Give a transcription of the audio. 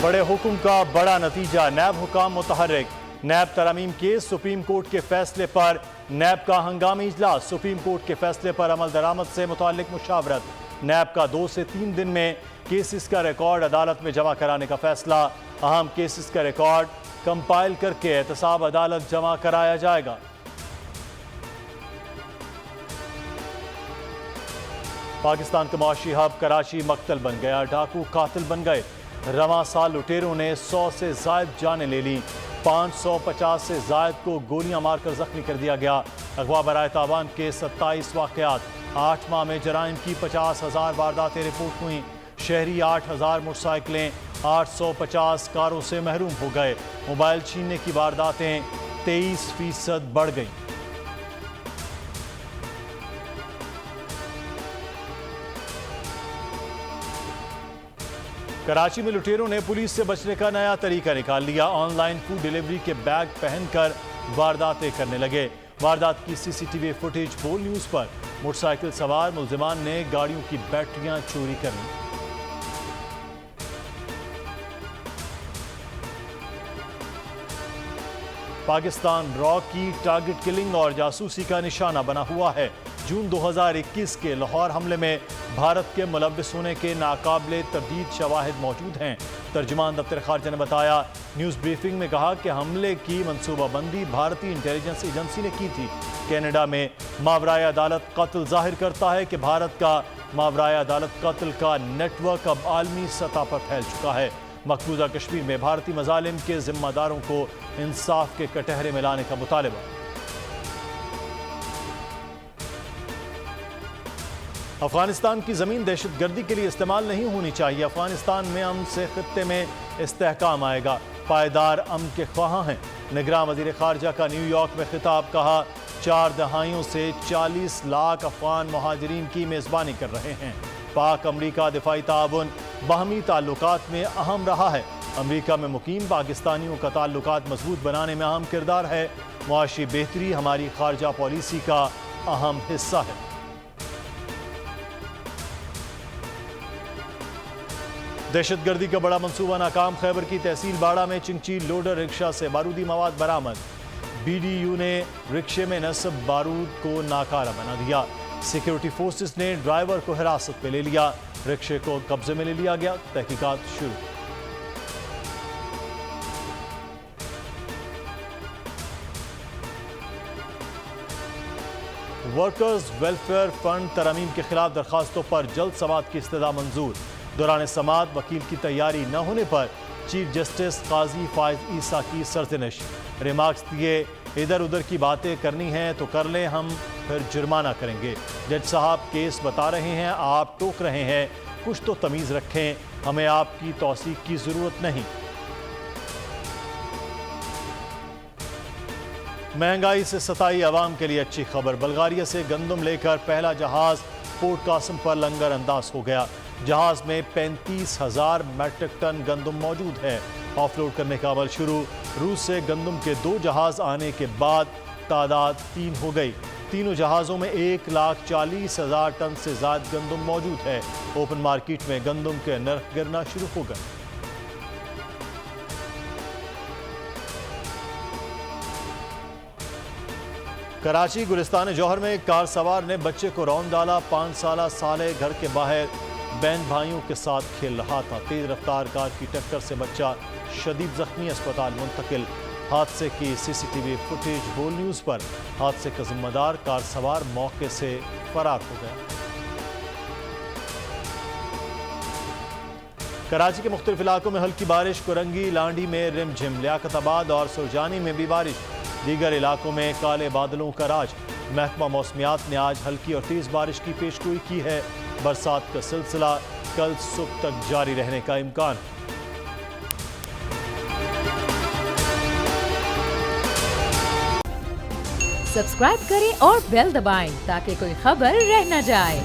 بڑے حکم کا بڑا نتیجہ، نیب حکام متحرک۔ نیب ترامیم کیس سپریم کورٹ کے فیصلے پر نیب کا ہنگامی اجلاس، سپریم کورٹ کے فیصلے پر عمل درآمد سے متعلق مشاورت۔ نیب کا 2 سے 3 دن میں کیسز کا ریکارڈ عدالت میں جمع کرانے کا فیصلہ، اہم کیسز کا ریکارڈ کمپائل کر کے احتساب عدالت جمع کرایا جائے گا۔ پاکستان کا معاشی ہب کراچی مقتل بن گیا، ڈاکو قاتل بن گئے۔ رواں سال لٹیروں نے 100 سے زائد جانیں لے لی، 550 سے زائد کو گولیاں مار کر زخمی کر دیا گیا۔ اغوا برائے تاوان کے 27 واقعات، 8 ماہ میں جرائم کی 50,000 وارداتیں رپورٹ ہوئیں۔ شہری 8,000 موٹر سائیکلیں، 850 کاروں سے محروم ہو گئے۔ موبائل چھیننے کی وارداتیں 23% بڑھ گئیں۔ کراچی میں لٹیروں نے پولیس سے بچنے کا نیا طریقہ نکال لیا، آن لائن فوڈ ڈیلیوری کے بیگ پہن کر وارداتیں کرنے لگے۔ واردات کی CCTV فوٹیج بول نیوز پر۔ موٹر سائیکل سوار ملزمان نے گاڑیوں کی بیٹریاں چوری کر لیں۔ پاکستان را کی ٹارگٹ کلنگ اور جاسوسی کا نشانہ بنا ہوا ہے۔ جون 2021 کے لاہور حملے میں بھارت کے ملوث ہونے کے ناقابل تردید شواہد موجود ہیں۔ ترجمان دفتر خارجہ نے بتایا، نیوز بریفنگ میں کہا کہ حملے کی منصوبہ بندی بھارتی انٹیلیجنس ایجنسی نے کی تھی۔ کینیڈا میں ماورائے عدالت قتل ظاہر کرتا ہے کہ بھارت کا ماورائے عدالت قتل کا نیٹ ورک اب عالمی سطح پر پھیل چکا ہے۔ مقبوضہ کشمیر میں بھارتی مظالم کے ذمہ داروں کو انصاف کے کٹہرے میں لانے کا مطالبہ۔ افغانستان کی زمین دہشت گردی کے لیے استعمال نہیں ہونی چاہیے، افغانستان میں امن سے خطے میں استحکام آئے گا، پائیدار امن کے خواہاں ہیں۔ نگراں وزیر خارجہ کا نیو یارک میں خطاب، کہا 4 دہائیوں سے 40 لاکھ افغان مہاجرین کی میزبانی کر رہے ہیں۔ پاک امریکہ دفاعی تعاون باہمی تعلقات میں اہم رہا ہے، امریکہ میں مقیم پاکستانیوں کا تعلقات مضبوط بنانے میں اہم کردار ہے، معاشی بہتری ہماری خارجہ پالیسی کا اہم حصہ ہے۔ دہشت گردی کا بڑا منصوبہ ناکام، خیبر کی تحصیل باڑہ میں چنگچی لوڈر رکشہ سے بارودی مواد برآمد، BDU نے رکشے میں نصب بارود کو ناکارہ بنا دیا، سیکیورٹی فورسز نے ڈرائیور کو حراست میں لے لیا، رکشے کو قبضے میں لے لیا گیا، تحقیقات شروع۔ ورکرز ویلفیئر فنڈ ترامیم کے خلاف درخواستوں پر جلد سماعت کی استدعا منظور، دوران سماعت وکیل کی تیاری نہ ہونے پر چیف جسٹس قاضی فائز عیسیٰ کی سرزنش، ریمارکس دیے ادھر ادھر کی باتیں کرنی ہیں تو کر لیں، ہم پھر جرمانہ کریں گے، جج صاحب کیس بتا رہے ہیں آپ ٹوک رہے ہیں، کچھ تو تمیز رکھیں، ہمیں آپ کی توثیق کی ضرورت نہیں۔ مہنگائی سے ستائی عوام کے لیے اچھی خبر، بلغاریہ سے گندم لے کر پہلا جہاز پورٹ قاسم پر لنگر انداز ہو گیا، جہاز میں 35,000 میٹرک ٹن گندم موجود ہے، آف لوڈ کرنے کا عمل شروع، روس سے گندم کے 2 جہاز آنے کے بعد تعداد 3 ہو گئی، تینوں جہازوں میں 1,40,000 ٹن سے زائد گندم موجود ہے، اوپن مارکیٹ میں گندم کے نرخ گرنا شروع ہو گئے۔ کراچی گلستان جوہر میں ایک کار سوار نے بچے کو رون ڈالا، 5 سالہ سالے گھر کے باہر بہن بھائیوں کے ساتھ کھیل رہا تھا، تیز رفتار کار کی ٹکر سے بچہ شدید زخمی، اسپتال منتقل۔ حادثے کی CCTV فوٹیج بول نیوز پر، حادثے کا ذمہ دار کار سوار موقع سے فرار ہو گیا۔ کراچی کے مختلف علاقوں میں ہلکی بارش، کرنگی لانڈی میں رم جھم، لیاقت آباد اور سرجانی میں بھی بارش، دیگر علاقوں میں کالے بادلوں کا راج۔ محکمہ موسمیات نے آج ہلکی اور تیز بارش کی پیشگوئی کی ہے، برسات کا سلسلہ کل صبح تک جاری رہنے کا امکان۔ سبسکرائب کریں اور بیل دبائیں تاکہ کوئی خبر رہ نہ جائے۔